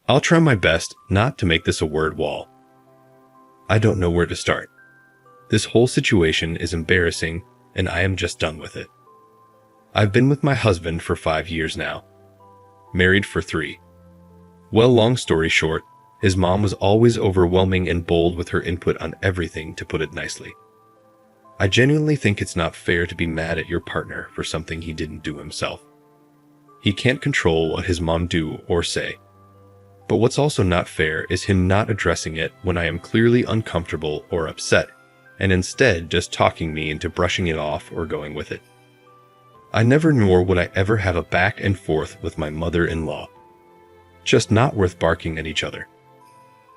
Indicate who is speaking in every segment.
Speaker 1: I'll try my best not to make this a word wall. I don't know where to start. This whole situation is embarrassing, and I am just done with it. I've been with my husband for 5 years now. Married for 3. Well, long story short, his mom was always overwhelming and bold with her input on everything, to put it nicely. I genuinely think it's not fair to be mad at your partner for something he didn't do himself. He can't control what his mom do or say. But what's also not fair is him not addressing it when I am clearly uncomfortable or upset, and instead just talking me into brushing it off or going with it. I never nor would I ever have a back and forth with my mother-in-law. Just not worth barking at each other.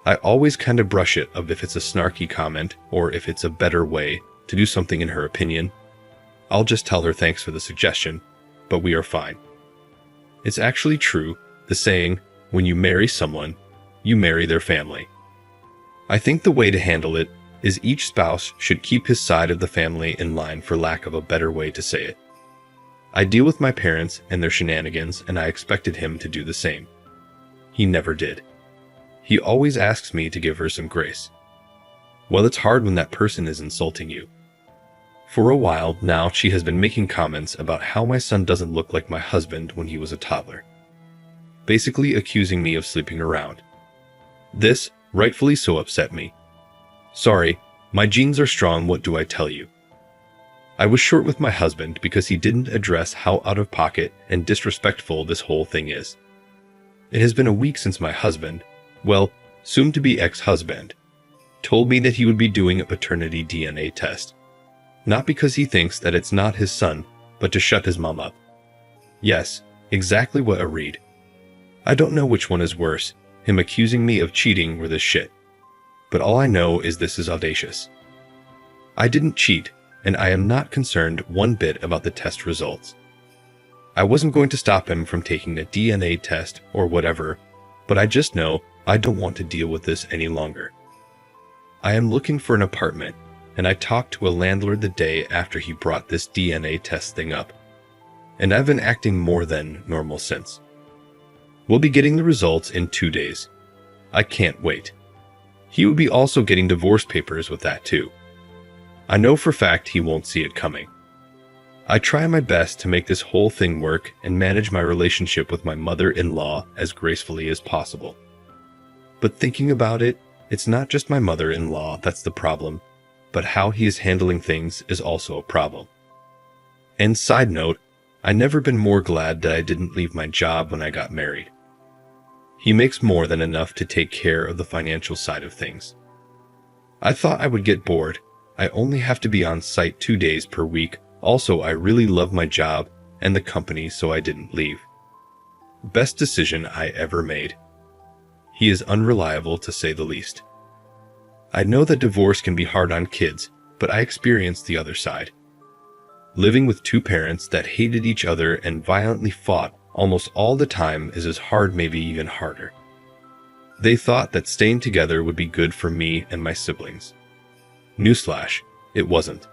Speaker 1: I always kind of brush it of if it's a snarky comment or if it's a better way to do something in her opinion. I'll just tell her thanks for the suggestion, but we are fine. It's actually true, the saying, when you marry someone, you marry their family. I think the way to handle it is each spouse should keep his side of the family in line, for lack of a better way to say it. I deal with my parents and their shenanigans, and I expected him to do the same. He never did. He always asks me to give her some grace. Well, it's hard when that person is insulting you. For a while now, she has been making comments about how my son doesn't look like my husband when he was a toddler. Basically accusing me of sleeping around. This, rightfully so, upset me. Sorry, my genes are strong, what do I tell you? I was short with my husband because he didn't address how out of pocket and disrespectful this whole thing is. It has been a week since my husband, well, soon-to-be ex-husband, told me that he would be doing a paternity DNA test. Not because he thinks that it's not his son, but to shut his mom up. Yes, exactly what a read. I don't know which one is worse, him accusing me of cheating or this shit. But all I know is this is audacious. I didn't cheat, and I am not concerned one bit about the test results. I wasn't going to stop him from taking a DNA test or whatever, but I just know I don't want to deal with this any longer. I am looking for an apartment, and I talked to a landlord the day after he brought this DNA test thing up. And I've been acting more than normal since. We'll be getting the results in 2 days. I can't wait. He would be also getting divorce papers with that too. I know for a fact he won't see it coming. I try my best to make this whole thing work and manage my relationship with my mother-in-law as gracefully as possible. But thinking about it, it's not just my mother-in-law that's the problem, but how he is handling things is also a problem. And side note, I've never been more glad that I didn't leave my job when I got married. He makes more than enough to take care of the financial side of things. I thought I would get bored. I only have to be on site 2 days per week. Also, I really love my job and the company, so I didn't leave. Best decision I ever made. He is unreliable, to say the least. I know that divorce can be hard on kids, but I experienced the other side. Living with 2 parents that hated each other and violently fought almost all the time is as hard, maybe even harder. They thought that staying together would be good for me and my siblings. Newsflash, it wasn't.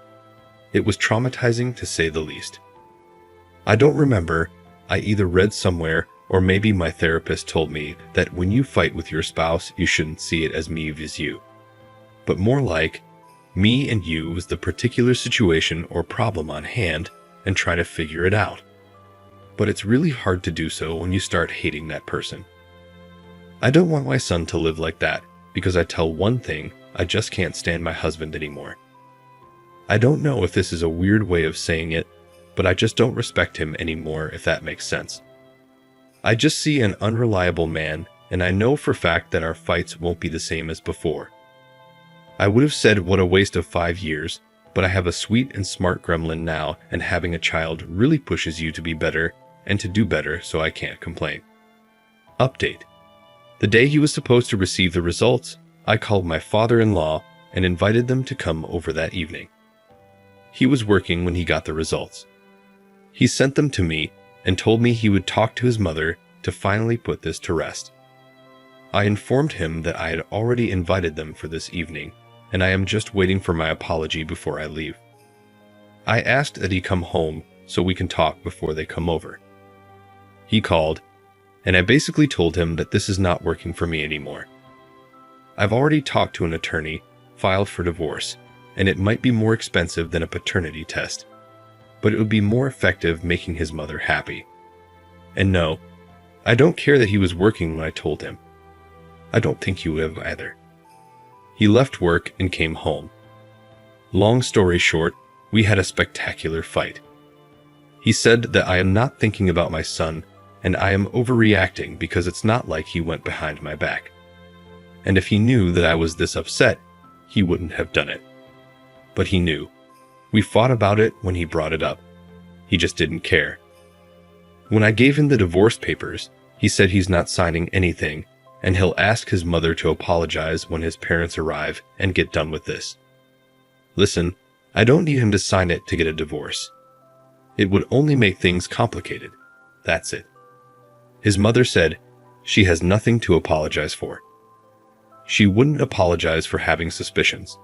Speaker 1: It was traumatizing, to say the least. I don't remember, I either read somewhere or maybe my therapist told me that when you fight with your spouse, you shouldn't see it as me vs you. But more like, me and you was the particular situation or problem on hand and try to figure it out. But it's really hard to do so when you start hating that person. I don't want my son to live like that because I tell one thing, I just can't stand my husband anymore. I don't know if this is a weird way of saying it, but I just don't respect him anymore, if that makes sense. I just see an unreliable man, and I know for a fact that our fights won't be the same as before. I would have said what a waste of 5 years, but I have a sweet and smart gremlin now, and having a child really pushes you to be better and to do better, so I can't complain. Update. The day he was supposed to receive the results, I called my father-in-law and invited them to come over that evening. He was working when he got the results. He sent them to me and told me he would talk to his mother to finally put this to rest. I informed him that I had already invited them for this evening, and I am just waiting for my apology before I leave. I asked that he come home so we can talk before they come over. He called, and I basically told him that this is not working for me anymore. I've already talked to an attorney, filed for divorce, and it might be more expensive than a paternity test, but it would be more effective making his mother happy. And no, I don't care that he was working when I told him. I don't think he would have either. He left work and came home. Long story short, we had a spectacular fight. He said that I am not thinking about my son, and I am overreacting because it's not like he went behind my back. And if he knew that I was this upset, he wouldn't have done it. But he knew. We fought about it when he brought it up. He just didn't care. When I gave him the divorce papers, he said he's not signing anything, and he'll ask his mother to apologize when his parents arrive and get done with this. Listen, I don't need him to sign it to get a divorce. It would only make things complicated. That's it. His mother said she has nothing to apologize for. She wouldn't apologize for having suspicions.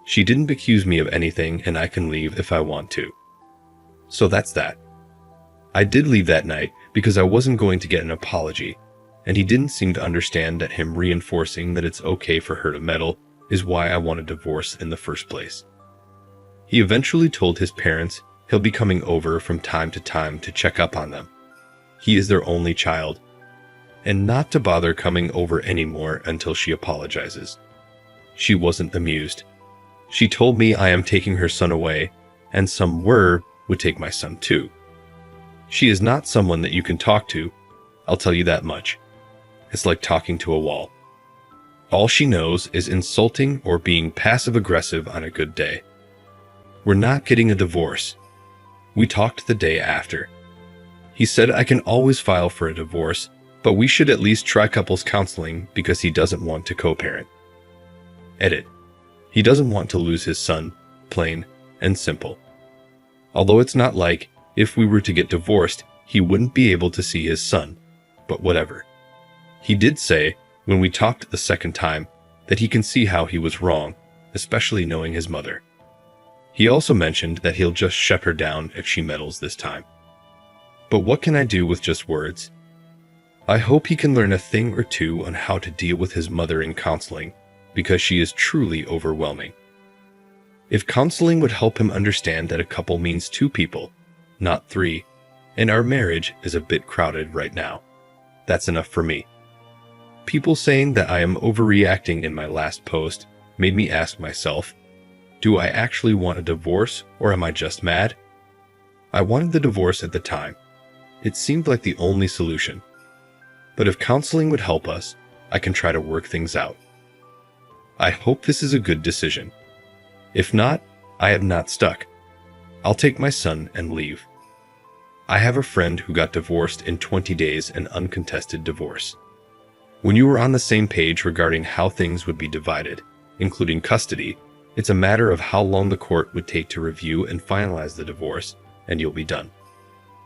Speaker 1: She didn't accuse me of anything, and I can leave if I want to. So that's that. I did leave that night because I wasn't going to get an apology, and he didn't seem to understand that him reinforcing that it's okay for her to meddle is why I want a divorce in the first place. He eventually told his parents he'll be coming over from time to time to check up on them. He is their only child, and not to bother coming over anymore until she apologizes. She wasn't amused. She told me I am taking her son away, and some would take my son too. She is not someone that you can talk to, I'll tell you that much. It's like talking to a wall. All she knows is insulting or being passive-aggressive on a good day. We're not getting a divorce. We talked the day after. He said I can always file for a divorce, but we should at least try couples counseling because he doesn't want to co-parent. Edit. He doesn't want to lose his son, plain and simple. Although it's not like, if we were to get divorced, he wouldn't be able to see his son, but whatever. He did say, when we talked the second time, that he can see how he was wrong, especially knowing his mother. He also mentioned that he'll just shut her down if she meddles this time. But what can I do with just words? I hope he can learn a thing or two on how to deal with his mother in counseling, because she is truly overwhelming. If counseling would help him understand that a couple means two people, not three, and our marriage is a bit crowded right now, that's enough for me. People saying that I am overreacting in my last post made me ask myself, do I actually want a divorce or am I just mad? I wanted the divorce at the time. It seemed like the only solution. But if counseling would help us, I can try to work things out. I hope this is a good decision. If not, I am not stuck. I'll take my son and leave. I have a friend who got divorced in 20 days, an uncontested divorce. When you were on the same page regarding how things would be divided, including custody, it's a matter of how long the court would take to review and finalize the divorce, and you'll be done.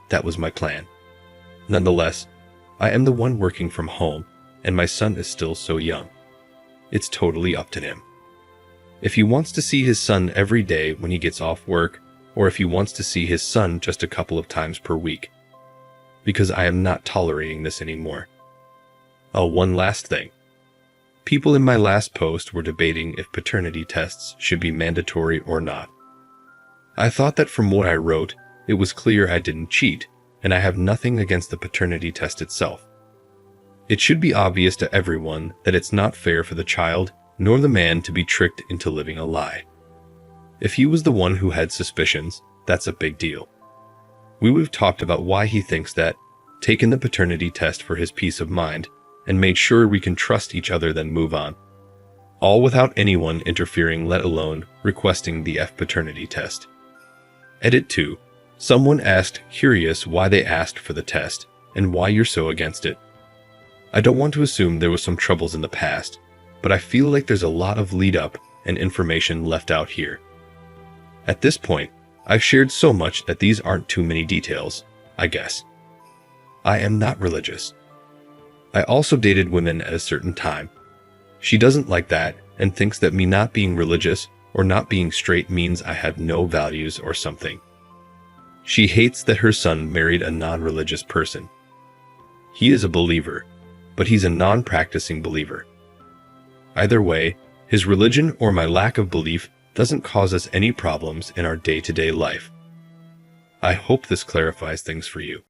Speaker 1: That was my plan. Nonetheless, I am the one working from home, and my son is still so young. It's totally up to him. If he wants to see his son every day when he gets off work, or if he wants to see his son just a couple of times per week. Because I am not tolerating this anymore. Oh, one last thing. People in my last post were debating if paternity tests should be mandatory or not. I thought that from what I wrote, it was clear I didn't cheat, and I have nothing against the paternity test itself. It should be obvious to everyone that it's not fair for the child nor the man to be tricked into living a lie. If he was the one who had suspicions, that's a big deal. We would have talked about why he thinks that, taken the paternity test for his peace of mind, and made sure we can trust each other then move on. All without anyone interfering, let alone requesting the paternity test. Edit 2. Someone asked, curious why they asked for the test, and why you're so against it. I don't want to assume there was some troubles in the past, but I feel like there's a lot of lead-up and information left out here. At this point, I've shared so much that these aren't too many details, I guess. I am not religious. I also dated women at a certain time. She doesn't like that and thinks that me not being religious or not being straight means I have no values or something. She hates that her son married a non-religious person. He is a believer, but he's a non-practicing believer. Either way, his religion or my lack of belief doesn't cause us any problems in our day-to-day life. I hope this clarifies things for you.